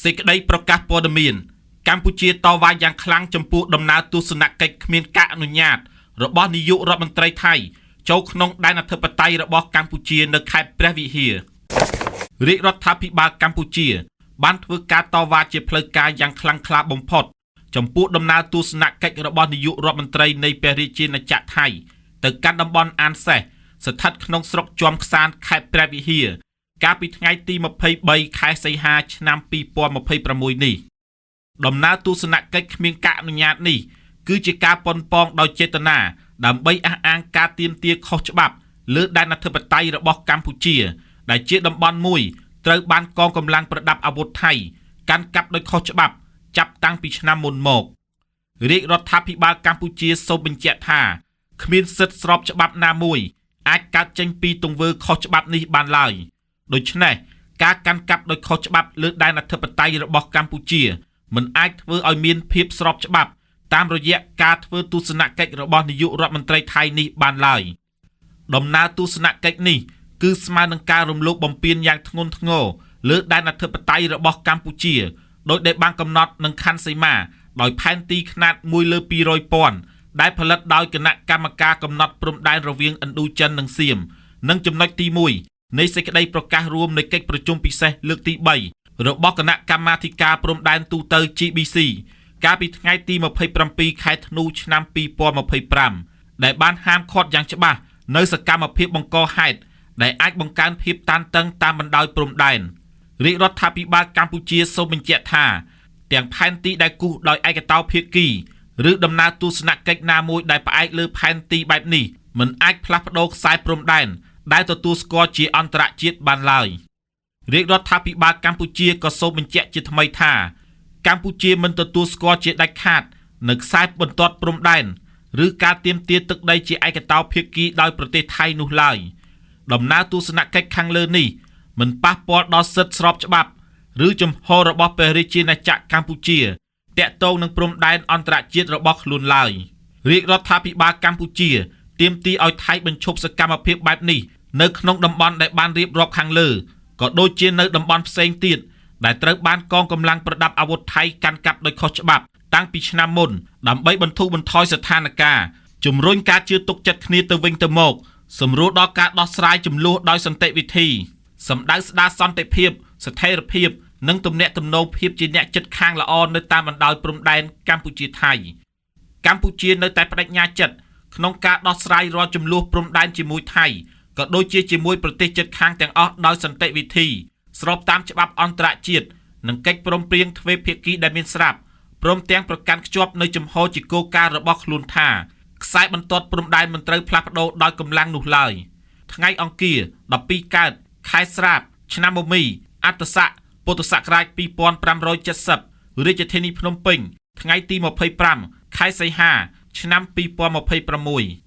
សេចក្តីប្រកាសព័ត៌មានកម្ពុជាតវ៉ាយ៉ាងខ្លាំងចំពោះដំណើរទស្សនកិច្ចគ្មានការអនុញ្ញាតរបស់នាយករដ្ឋមន្ត្រីថៃចូលក្នុងដែនអធិបតេយ្យរបស់កម្ពុជានៅខេត្តព្រះវិហាររាជរដ្ឋាភិបាលកម្ពុជាបានធ្វើការតវ៉ាជាផ្លូវការយ៉ាងខ្លាំងក្លាបំផុតចំពោះដំណើរទស្សនកិច្ចរបស់នាយករដ្ឋមន្ត្រីនៃព្រះរាជាណាចក្រថៃទៅកាន់តំបន់អានសេះស្ថិតក្នុងស្រុកជាំខ្សាន្តខេត្តព្រះវិហារកាលពីថ្ងៃទី23ខែសីហាឆ្នាំ2026នេះដំណើរទស្សនកិច្ចគ្មានការអនុញ្ញាតនេះគឺជាការប៉ុនប៉ងដោយចេតនាដើម្បីអះអាងការទាមទារខុសច្បាប់លើដែនអធិបតេយ្យរបស់កម្ពុជាដែលជាតំបន់មួយត្រូវបានកងកម្លាំងប្រដាប់អាវុធថៃកាន់កាប់ដោយខុសច្បាប់ចាប់តាំងពីឆ្នាំមុនមករាជរដ្ឋាភិបាលកម្ពុជាសូមបញ្ជាក់ថាគ្មានសិទ្ធិស្របច្បាប់ណាមួយអាចកើតចេញពីទង្វើខុសច្បាប់នេះបានឡើយដូច្នេះការកាន់កាប់ដោយខុសច្បាប់លើដែនអធិបតេយ្យរបស់កម្ពុជាមិនអាចធ្វើឲ្យមានភាពស្របច្បាប់តាមរយៈការធ្វើទស្សនកិច្ចរបស់នាយករដ្ឋមន្ត្រីថៃនេះបានឡើយដំណើរទស្សនកិច្ចនេះគឺស្មើនឹងការរំលោភបំពានយ៉ាងធ្ងន់ធ្ងរលើដែនអធិបតេយ្យរបស់កម្ពុជាដោយដែលបានកំណត់នឹងខណ្ឌសីមាដោយផែនទីខ្នាត1លើ200,000ដែលផលិតដោយគណៈកម្មការកំណត់ព្រំដែនរវាងឥណ្ឌូចិននិងសៀមនិងចំណុចទី1នៃសេចក្តីប្រកាសរួមនៃកិច្ចប្រជុំពិសេសលើកទី3របស់គណៈកម្មាធិការព្រំដែនទូទៅ GBC កាលពីថ្ងៃទី27ខែធ្នូឆ្នាំ2025ដែលបានហាមឃាត់យ៉ាងច្បាស់នៅសកម្មភាពបង្កហេតុដែលអាចបង្កើនភាពតានតឹងតាមបណ្ដោយព្រំដែនរាជរដ្ឋាភិបាលកម្ពុជាសូមបញ្ជាក់ថាទាំងផែនទីដែលគូសដោយឯកតោភាគីឬដំណើរទស្សនកិច្ចណាមួយដែលផ្អែកលើផែនទីបែបនេះមិនអាចផ្លាស់ប្ដូរខ្សែព្រំដែនដែលទទួលស្គាល់ជាអន្តរជាតិបានឡើយរាជរដ្ឋាភិបាលកម្ពុជាក៏សូមបញ្ជាក់ជាថ្មីថាកម្ពុជាមិនទទួលស្គាល់ជាដាច់ខាតនៅខ្សែបន្ទាត់ព្រំដែនឬការទាមទារទឹកដីជាឯកតោភាគីដោយប្រទេសថៃនោះឡើយដំណើរទស្សនកិច្ចខាងលើនេះមិនប៉ះពាល់ដល់សិទ្ធិស្របច្បាប់ឬជំហររបស់ព្រះរាជាណាចក្រកម្ពុជាតាក់ទងនឹងព្រំដែនអន្តរជាតិរបស់ខ្លួនឡើយរាជរដ្ឋាភិបាលកម្ពុជាទាមទារឲ្យថៃបញ្ឈប់សកម្មភាពបែបនេះនៅក្នុងតំបន់ដែលបានរៀបរាប់ខាងលើក៏ដូចជានៅតំបន់ផ្សេងទៀតដែលត្រូវបានកងកម្លាំងប្រដាប់អាវុធថៃកាន់កាប់ដោយខុសច្បាប់តាំងពីឆ្នាំមុនដើម្បីបន្ធូរបន្ថយស្ថានភាពជំរុញការជឿទុកចិត្តគ្នាទៅវិញទៅមកសម្រួលដល់ការដោះស្រាយជម្លោះដោយសន្តិវិធីសម្ដៅស្ដារសន្តិភាពស្ថិរភាពនិងទំនាក់ទំនងភាពជាអ្នកជិតខាងល្អនៅតាមបណ្ដោយព្រំដែនកម្ពុជាថៃកម្ពុជានៅតែបដិញ្ញាចិត្តក្នុងការដោះស្រាយរាល់ជម្លោះព្រំដែនជាមួយថៃក៏ដូចជាជាមួយប្រទេសជិតខាងទាំងអស់ដោយសន្តិវិធីស្របតាមច្បាប់អន្តរជាតិនិងកិច្ចព្រមព្រៀងទ្វេភាគីដែលមានស្រាប់ព្រមទាំងប្រកាន់ខ្ជាប់នៅជំហរជាគោលការណ៍របស់ខ្លួនថាខ្សែបន្ទាត់ព្រំដែនមិនត្រូវផ្លាស់ប្ដូរដោយកម្លាំងនោះឡើយថ្ងៃអង្គារ12កើតខែស្រាបឆ្នាំមមីអត្តស័កពុទ្ធសករាជ2570រាជធានីភ្នំពេញថ្ងៃទី25ខែសីហាឆ្នាំ2026